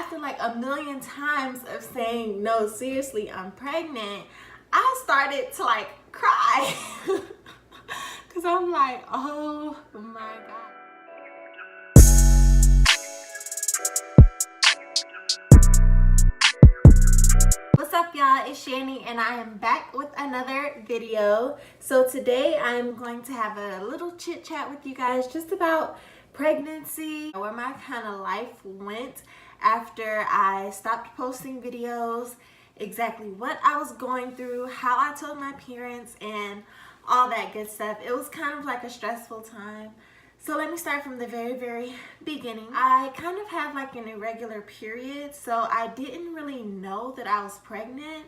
after like a million times of saying, no, seriously, I'm pregnant, I started to like cry. Because I'm like, oh my God. What's up, y'all? It's Shani and I am back with another video. So today I'm going to have a little chit chat with you guys just about pregnancy, where my kind of life went after I stopped posting videos, exactly what I was going through, how I told my parents, and all that good stuff. It was kind of like a stressful time. So let me start from the very beginning. I kind of have like an irregular period, so I didn't really know that I was pregnant.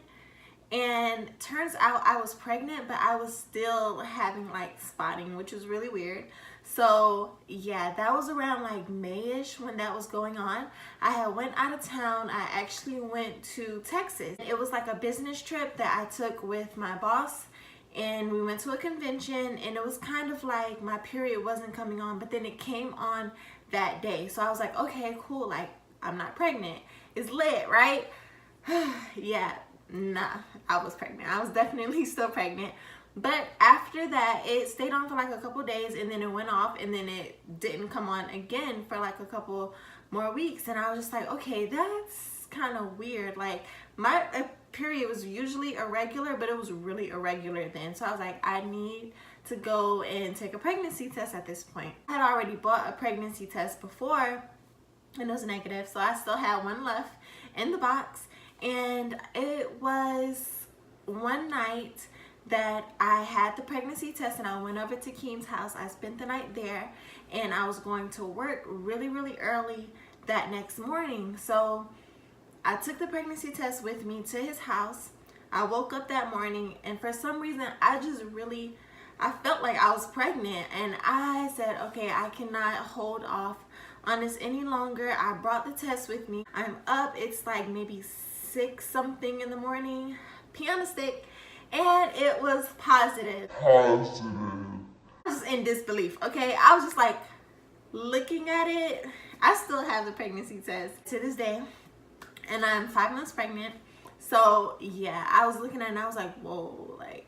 And turns out I was pregnant, but I was still having like spotting, which was really weird. So yeah, that was around like May-ish when that was going on. I had went out of town. I actually went to Texas. It was like a business trip that I took with my boss, and we went to a convention, and it was kind of like my period wasn't coming on, but then it came on that day. So I was like, okay, cool, like I'm not pregnant. It's lit, right? Yeah. Nah, I was pregnant. I was definitely still pregnant. But after that, it stayed on for like a couple days, and then it went off, and then it didn't come on again for like a couple more weeks. And I was just like, okay, that's kind of weird. Like my period was usually irregular, but it was really irregular then. So I was like, I need to go and take a pregnancy test at this point. I had already bought a pregnancy test before, and it was negative. So I still had one left in the box. And it was one night that I had the pregnancy test, and I went over to Keem's house. I spent the night there, and I was going to work really early that next morning. So I took the pregnancy test with me to his house. I woke up that morning, and for some reason I felt like I was pregnant, and I said, okay, I cannot hold off on this any longer. I brought the test with me. I'm up. It's like maybe 6 something in the morning, pee on a stick, and it was positive. I was just in disbelief, okay? I was just like looking at it. I still have the pregnancy test to this day, and I'm 5 months pregnant. So yeah, I was looking at it and I was like, whoa, like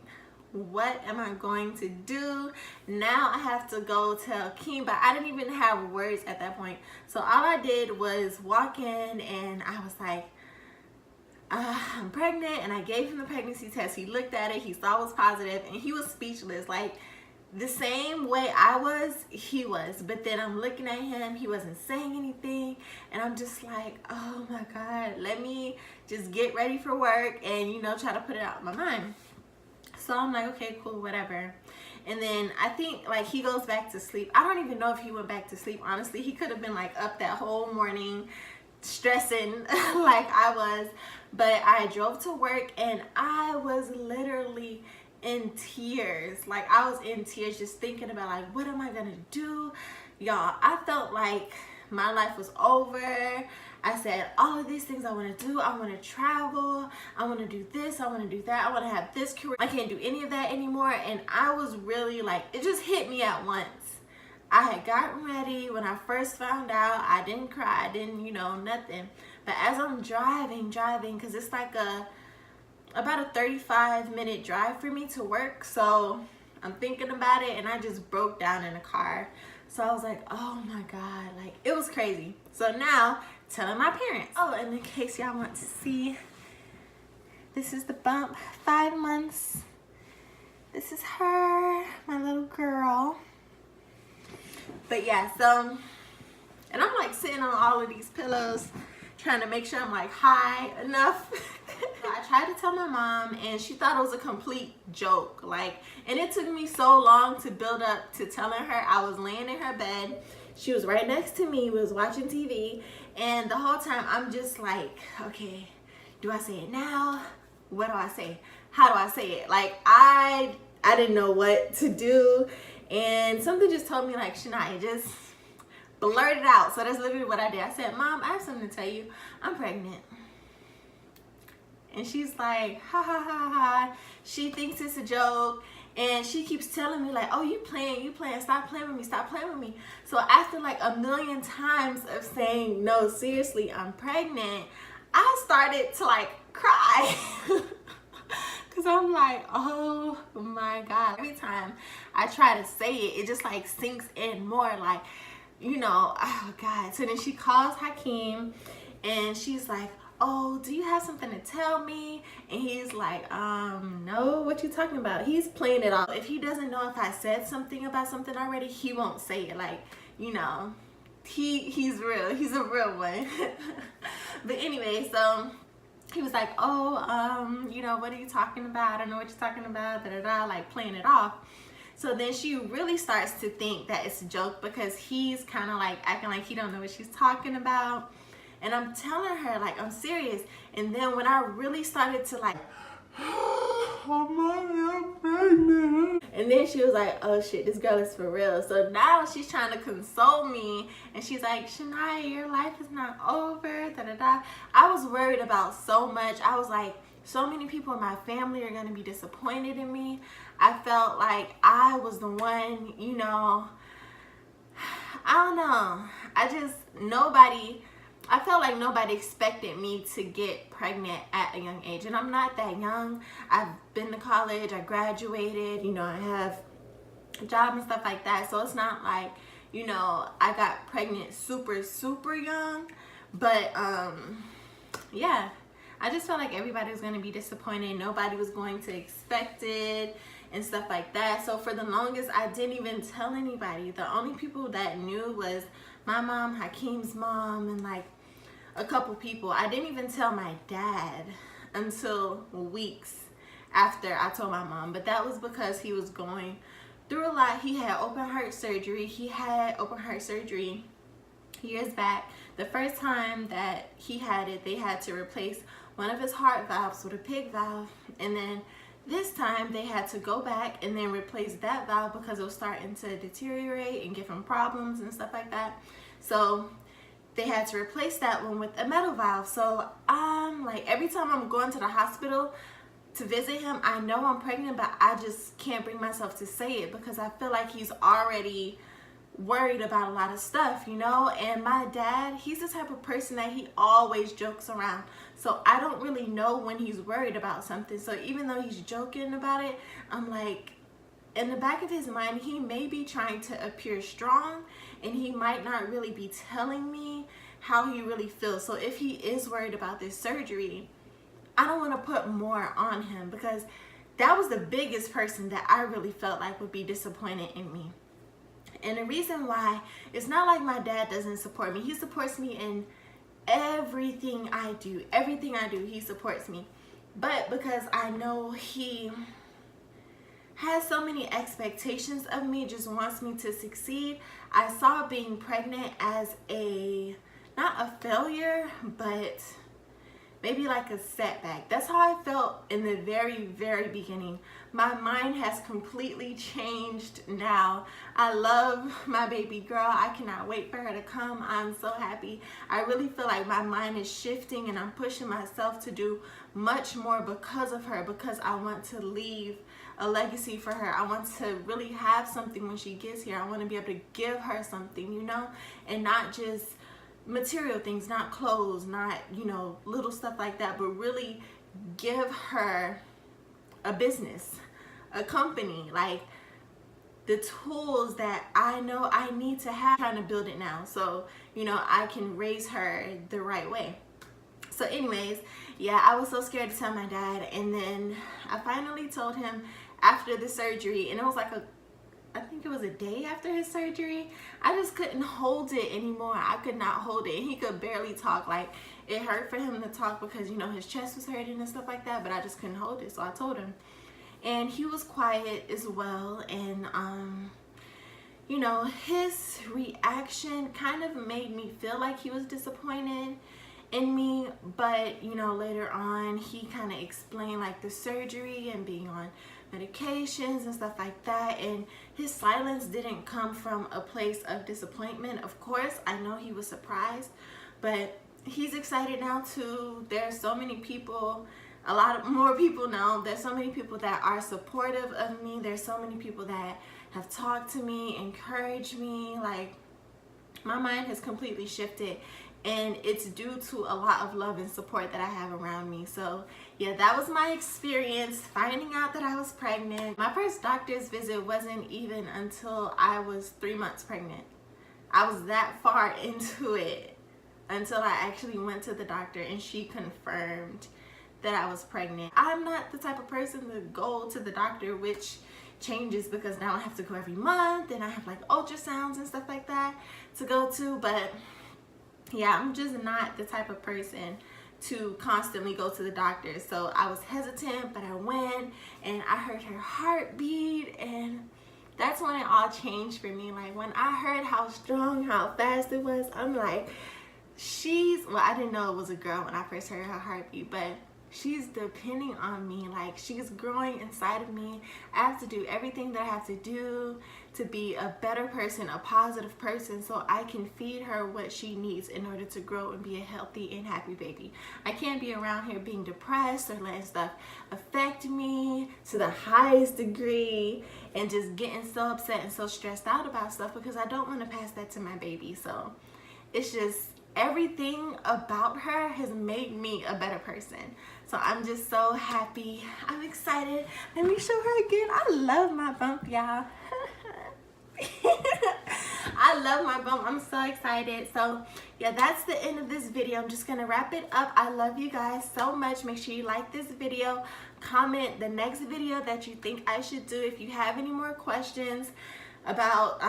what am I going to do now? I have to go tell Keem, but I didn't even have words at that point. So all I did was walk in, and I was like, I'm pregnant, and I gave him the pregnancy test. He looked at it, he saw it was positive, and he was speechless. Like the same way I was, he was. But then I'm looking at him, he wasn't saying anything, and I'm just like, oh my God, let me just get ready for work and, you know, try to put it out of my mind. So I'm like, okay, cool, whatever. And then I think like he goes back to sleep. I don't even know if he went back to sleep, honestly. He could have been like up that whole morning stressing like I was. But I drove to work, and I was literally in tears. Like I was in tears just thinking about like, what am I gonna do? Y'all, I felt like my life was over. I said all of these things I want to do. I want to travel. I want to do this. I want to do that. I want to have this career. I can't do any of that anymore. And I was really like, it just hit me at once. I had gotten ready when I first found out. I didn't cry. I didn't, you know, nothing. But as I'm driving, because it's like about a 35-minute drive for me to work. So I'm thinking about it, and I just broke down in the car. So I was like, oh my God, like it was crazy. So now telling my parents. Oh, and in case y'all want to see, this is the bump, 5 months. This is her, my little girl. But yeah, so, and I'm like sitting on all of these pillows trying to make sure I'm like high enough. I tried to tell my mom, and she thought it was a complete joke. Like, and it took me so long to build up to telling her. I was laying in her bed. She was right next to me. We was watching TV, and the whole time I'm just like, okay, do I say it now? What do I say? How do I say it? Like I didn't know what to do, and something just told me like, Shani, just blurt it out. So that's literally what I did. I said, Mom, I have something to tell you. I'm pregnant. And she's like, ha ha ha ha. She thinks it's a joke, And she keeps telling me like, oh, you playing, stop playing with me, stop playing with me. So after like a million times of saying, no, seriously, I'm pregnant, I started to like cry. Cause I'm like, oh my God. Every time I try to say it, it just like sinks in more, like, you know, oh God. So then she calls Hakeem and she's like, oh, do you have something to tell me? And he's like, no, what you talking about? He's playing it off. If he doesn't know if I said something about something already, he won't say it. Like, you know, he's real. He's a real one. But anyway, so he was like, oh, you know, what are you talking about? I don't know what you're talking about, like playing it off. So then she really starts to think that it's a joke because he's kind of like acting like he don't know what she's talking about. And I'm telling her, like, I'm serious. And then when I really started to like, I'm pregnant. And then she was like, oh shit, this girl is for real. So now she's trying to console me. And she's like, Shania, your life is not over, I was worried about so much. I was like, so many people in my family are going to be disappointed in me. I felt like I was the one, you know, I don't know. I felt like nobody expected me to get pregnant at a young age. And I'm not that young. I've been to college, I graduated, you know, I have a job and stuff like that. So it's not like, you know, I got pregnant super, super young. But yeah, I just felt like everybody was going to be disappointed. Nobody was going to expect it and stuff like that. So for the longest, I didn't even tell anybody. The only people that knew was my mom, Hakeem's mom, and like a couple people. I didn't even tell my dad until weeks after I told my mom. But that was because he was going through a lot. He had open heart surgery. He had open heart surgery years back. The first time that he had it, they had to replace one of his heart valves with a pig valve. And then this time they had to go back and then replace that valve because it was starting to deteriorate and give him problems and stuff like that. So they had to replace that one with a metal valve. So I'm like, every time I'm going to the hospital to visit him, I know I'm pregnant, but I just can't bring myself to say it because I feel like he's already worried about a lot of stuff, you know. And my dad, he's the type of person that he always jokes around, so I don't really know when he's worried about something. So even though he's joking about it, I'm like, in the back of his mind, he may be trying to appear strong and he might not really be telling me how he really feels. So if he is worried about this surgery, I don't want to put more on him because that was the biggest person that I really felt like would be disappointed in me. And the reason why, it's not like my dad doesn't support me. He supports me in everything I do. Everything I do, he supports me. But because I know he has so many expectations of me, just wants me to succeed, I saw being pregnant as not a failure, but maybe like a setback. That's how I felt in the very, very beginning. My mind has completely changed now. I love my baby girl. I cannot wait for her to come. I'm so happy. I really feel like my mind is shifting and I'm pushing myself to do much more because of her, because I want to leave a legacy for her. I want to really have something when she gets here. I want to be able to give her something, you know, and not just material things, not clothes, not, you know, little stuff like that, but really give her a business, a company, like the tools that I know I need to have. I'm trying to build it now, so, you know, I can raise her the right way. So anyways, yeah, I was so scared to tell my dad, and then I finally told him after the surgery, and it was like I think it was a day after his surgery. I just couldn't hold it anymore. I could not hold it. He could barely talk. Like, it hurt for him to talk because, you know, his chest was hurting and stuff like that, but I just couldn't hold it. So I told him. And he was quiet as well. And, you know, his reaction kind of made me feel like he was disappointed in me. But, you know, later on, he kind of explained, like, the surgery and being on medications and stuff like that, and his silence didn't come from a place of disappointment. Of course, I know he was surprised, but he's excited now too. There's so many people a lot of more people know. There's so many people that are supportive of me. There's so many people that have talked to me, encouraged me. Like, my mind has completely shifted, and it's due to a lot of love and support that I have around me. So yeah, that was my experience finding out that I was pregnant. My first doctor's visit wasn't even until I was 3 months pregnant. I was that far into it until I actually went to the doctor and she confirmed that I was pregnant. I'm not the type of person to go to the doctor, which changes because now I have to go every month and I have like ultrasounds and stuff like that to go to. But yeah, I'm just not the type of person to constantly go to the doctor. So I was hesitant, but I went and I heard her heartbeat, and that's when it all changed for me. Like, when I heard how strong, how fast it was, I'm like, well, I didn't know it was a girl when I first heard her heartbeat, but she's depending on me. Like, she's growing inside of me. I have to do everything that I have to do to be a better person, a positive person, so I can feed her what she needs in order to grow and be a healthy and happy baby. I can't be around here being depressed or letting stuff affect me to the highest degree and just getting so upset and so stressed out about stuff, because I don't want to pass that to my baby. So it's just, everything about her has made me a better person. So I'm just so happy. I'm excited. Let me show her again. I love my bump, y'all. I love my bump. I'm so excited. So yeah, that's the end of this video. I'm just gonna wrap it up. I love you guys so much. Make sure you like this video, comment the next video that you think I should do. If you have any more questions about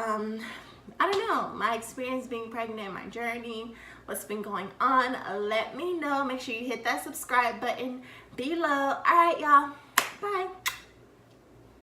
I don't know, my experience being pregnant, my journey, what's been going on, let me know. Make sure you hit that subscribe button below. All right, y'all. Bye.